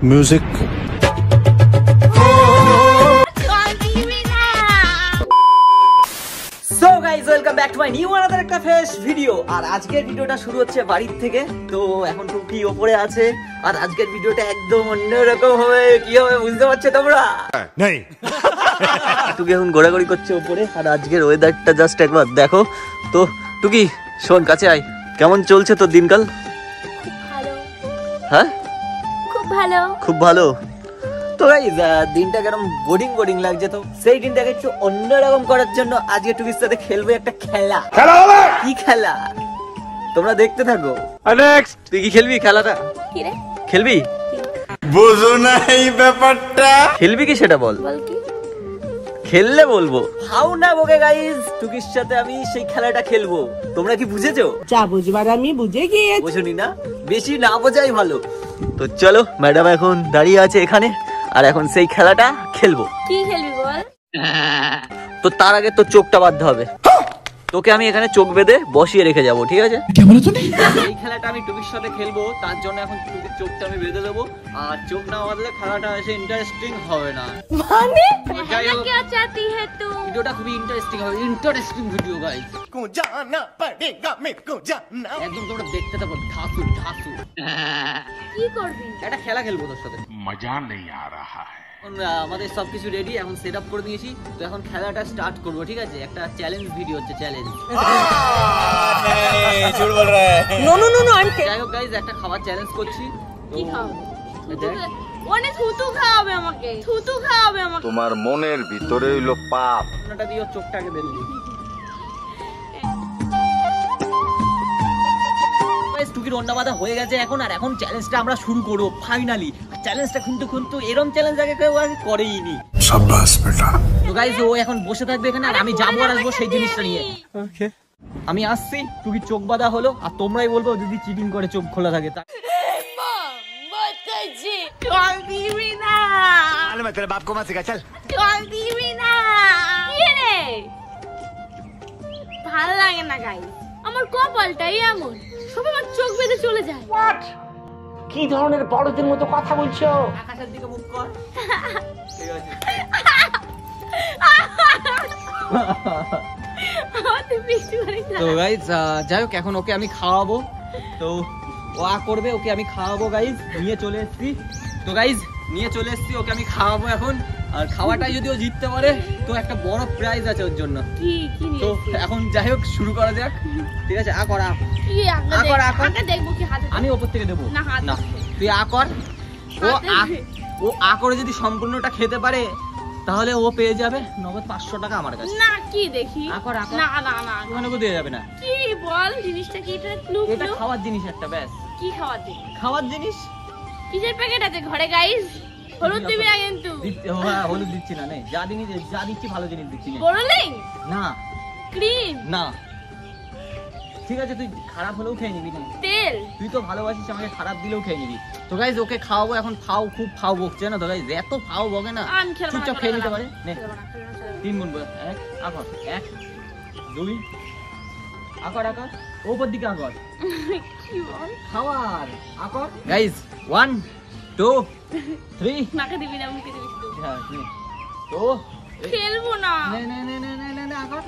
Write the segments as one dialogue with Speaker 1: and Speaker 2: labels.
Speaker 1: Music
Speaker 2: so guys welcome back to my new another একটা fresh video. আর আজকের ভিডিওটা শুরু হচ্ছে বাড়ির থেকে। তো এখন টুকি ওপরে আছে আর আজকের ভিডিওটা একদম অন্যরকম হবে। কি হবে বুঝতে পারছো তোমরা?
Speaker 1: नहीं
Speaker 2: টুকি এখন ঘোরাঘুরি করছে ওপরে আর আজকের ওয়েদারটা জাস্ট একবার দেখো। তো টুকি শোন কাছে আয়, কেমন চলছে তোর দিনকাল?
Speaker 3: ভালো।
Speaker 2: হ্যাঁ
Speaker 3: খুব ভালো।
Speaker 2: খুব ভালো। তো গাইস দিনটা কেমন বোরিং লাগছে, তো সেই দিনটাকে একটু অন্যরকম করার জন্য আজকে টুকির সাথে খেলবো একটা খেলা। কি খেলা তোমরা দেখতে থাকো। নেক্সট তুই কি খেলবি খেলাটা?
Speaker 3: কি রে?
Speaker 2: খেলবি?
Speaker 1: बुझो ना এই ব্যাপারটা।
Speaker 2: খেলবি কি সেটা বল।
Speaker 3: বল কি?
Speaker 2: খেললে বলবো। হাউ না বকে গাইস, টুকির সাথে আমি সেই খেলাটা খেলবো। তোমরা কি বুঝেছো?
Speaker 4: যা বুঝবার আমি বুঝে গিয়েছি।
Speaker 2: বুঝুনি না? বেশি না বোঝাই ভালো। তো চলো, ম্যাডাম এখন দাঁড়িয়ে আছে এখানে আর এখন সেই খেলাটা খেলবো।
Speaker 3: কি খেলবি বল?
Speaker 2: তো তার আগে তো চোখটা বাঁধতে হবে। তোকে আমি এখানে চোখ বেঁধে বসিয়ে রেখে যাবো, ঠিক আছে? এই খেলাটা আমি টুকির সাথে খেলবো, তার জন্য এখন টুকির চোখটা আমি বেঁধে দেবো। আর চোখ না বাঁধলে খেলাটা এসে ইন্টারেস্টিং হবে না।
Speaker 3: মানে
Speaker 2: যাই হোক,
Speaker 3: क्या चाहती है तू?
Speaker 2: ভিডিওটা খুবই ইন্টারেস্টিং হবে। Interesting video guys.
Speaker 1: को जाना पड़ेगा मेरे को जाना।
Speaker 2: একদম তোমরা দেখতে থাকো। ধাসু ধাসু
Speaker 3: কি করবি?
Speaker 2: একটা খেলা খেলবো তোর সাথে।
Speaker 1: मजा नहीं आ रहा है।
Speaker 2: এখন আমাদের সবকিছু রেডি, এখন সেট আপ করে দিয়েছি। তো এখন খেলাটা স্টার্ট করবো, ঠিক আছে? একটা চ্যালেঞ্জ ভিডিও হচ্ছে, চ্যালেঞ্জ।
Speaker 1: झूठ बोल रहा है।
Speaker 4: নো নো নো নো আমি
Speaker 2: যাই হোক গাইস, একটা খাবার চ্যালেঞ্জ করছি।
Speaker 3: কি খাওয়াবে? ওনে থুতু খাওয়াবে আমাকে। থুতু খাওয়াবে আমাকে।
Speaker 5: তোমার মনের ভিতরে হইলো পাপ।
Speaker 2: ওটা দিয়ে চোখটাকে বেঁধে দিই। গাইস টুকির অন্য বাধা হয়ে গেছে এখন। আর এখন চ্যালেঞ্জটা আমরা শুরু করব ফাইনালি। চ্যালেঞ্জটা কিন্তু এরকম চ্যালেঞ্জ আগে কেউ আর করেইনি।
Speaker 1: शाबाश बेटा।
Speaker 2: তো গাইস ও এখন বসে থাকবে এখানে আর আমি যাবো আর আসবো সেই জিনিসটা নিয়ে। ওকে আমি আসছি। টুকি চোখ বাঁধা হলো আর তোমরাই বলবো যদি চিটিং করে চোখ খোলা থাকে তা।
Speaker 3: বলতেছি চল দিবি না।
Speaker 1: अरे मैं तेरे बाप को मत सिखा चल।
Speaker 3: চল দিবি না। কি রে? ভালো লাগে না গাইস, আমার কপালটাই এমন, সবাই আমার চোখ বেঁধে চলে যায়।
Speaker 4: কি ধরনের বড়দের মতো কথা বলছো?
Speaker 2: আকাশের দিকে মুখ কর। ঠিক আছে।
Speaker 3: আমাদের পিছু করে
Speaker 2: তো গাইস যাই হোক, এখন ওকে আমি খাওয়াবো। তো ও করবে, ওকে আমি খাওয়াবো গাইস। নিয়ে চলে এসেছি। তো গাইস নিয়ে চলে এসেছি, ওকে আমি খাওয়াবো এখন। আর খাওয়াটাই যদি ও জিততে পারে তো একটা বড় প্রাইজ আছে ওর জন্য।
Speaker 3: কি কি
Speaker 2: তো
Speaker 3: নিয়ে?
Speaker 2: এখন যাই হোক শুরু করা যাক, ঠিক আছে? আ কর, আ।
Speaker 3: কি আগে
Speaker 2: আ কর, আ কর।
Speaker 3: আগে দেখবো কি হাতে।
Speaker 2: আমি ওপর থেকে দেবো
Speaker 3: না, হাত
Speaker 2: না,
Speaker 3: থেকে।
Speaker 2: তুই আ কর। ও
Speaker 3: হাতে দে।
Speaker 2: ও আ করে যদি সম্পূর্ণটা খেতে পারে তাহলে ও পেয়ে যাবে নগদ 500 টাকা আমার কাছে।
Speaker 3: না কি দেখি?
Speaker 2: আকর, আকর।
Speaker 3: না না না।
Speaker 2: ওখানে দিয়ে যাবে না।
Speaker 3: কি বল জিনিসটা কি? এটা ক্লু
Speaker 2: এটা
Speaker 3: ক্লু।
Speaker 2: খাওয়ার জিনিস একটা, ব্যাস।
Speaker 3: কি খাওয়ার দিবি?
Speaker 2: খাওয়ার জিনিস।
Speaker 3: কিসের প্যাকেট আছে ঘরে গাইস? হলুদ দিবি না কিন্তু।
Speaker 2: হ্যাঁ হলুদ দিচ্ছি না, নেই যা জিনিস যা দিচ্ছি ভালো জিনিস দিচ্ছি না।
Speaker 3: বোরলিং,
Speaker 2: না
Speaker 3: ক্রিম,
Speaker 2: না ঠিক আছে, তুই খারাপ হলেও খেয়ে নিবি না।
Speaker 3: তেল।
Speaker 2: তুই তো ভালোবাসিস, আমাকে খারাপ দিলেও খেয়ে নিবি। তো গাইজ ওকে খাওয়াবো এখন। ফাও খুব ফাও বকছে না তো গাইজ, এত ফাও বকে না।
Speaker 3: আমি খেলবো না,
Speaker 2: চুপচাপ খেয়ে নিতে পারে। নে
Speaker 3: খেলবো না, খেলবো না, খেলবো না।
Speaker 2: 3 গুনবো। 1 আকর, 1 2 আকর আকর, ওপর দিকে আকর।
Speaker 3: কি বল?
Speaker 2: খাওয়ার আকর গাইজ। 1 2 3
Speaker 3: নাকে দিবি না, মুখে দিবি শুধু।
Speaker 2: হ্যাঁ নে। তো
Speaker 3: খেলবো না।
Speaker 2: নে নে নে নে নে নে আকর।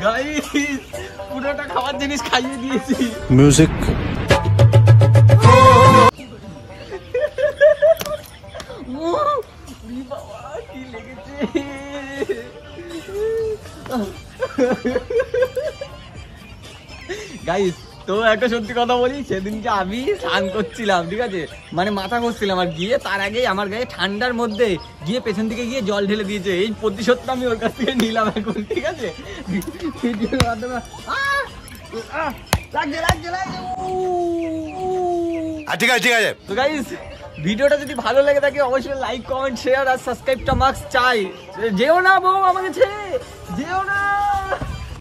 Speaker 2: গাইস পুরোটা খাবার জিনিস খাইয়ে দিয়েছি।
Speaker 1: म्यूजिक
Speaker 2: বাবা কি লেগেছে। গাইস তো একটা সত্যি কথা বলি, সেদিনকে আমি স্নান করছিলাম, ঠিক আছে? মানে মাথা ঘষছিলাম আর গিয়ে তার আগে আমার গায়ে ঠান্ডার মধ্যে গিয়ে পেছন দিকে গিয়ে জল ঢেলে দিয়েছে। এই প্রতিশোধটা আমি ওর কাছ থেকে নিলাম এখন, ঠিক আছে? ভিডিওর মাধ্যমে লাগছে লাগছে লাগছে।
Speaker 1: ठीक है
Speaker 2: তো গাইস ভিডিওটা যদি ভালো লেগে থাকে অবশ্যই লাইক কমেন্ট শেয়ার আর সাবস্ক্রাইবটা মাস্ট চাই। যেও না বউ আমাকে ছেড়ে, যেও না।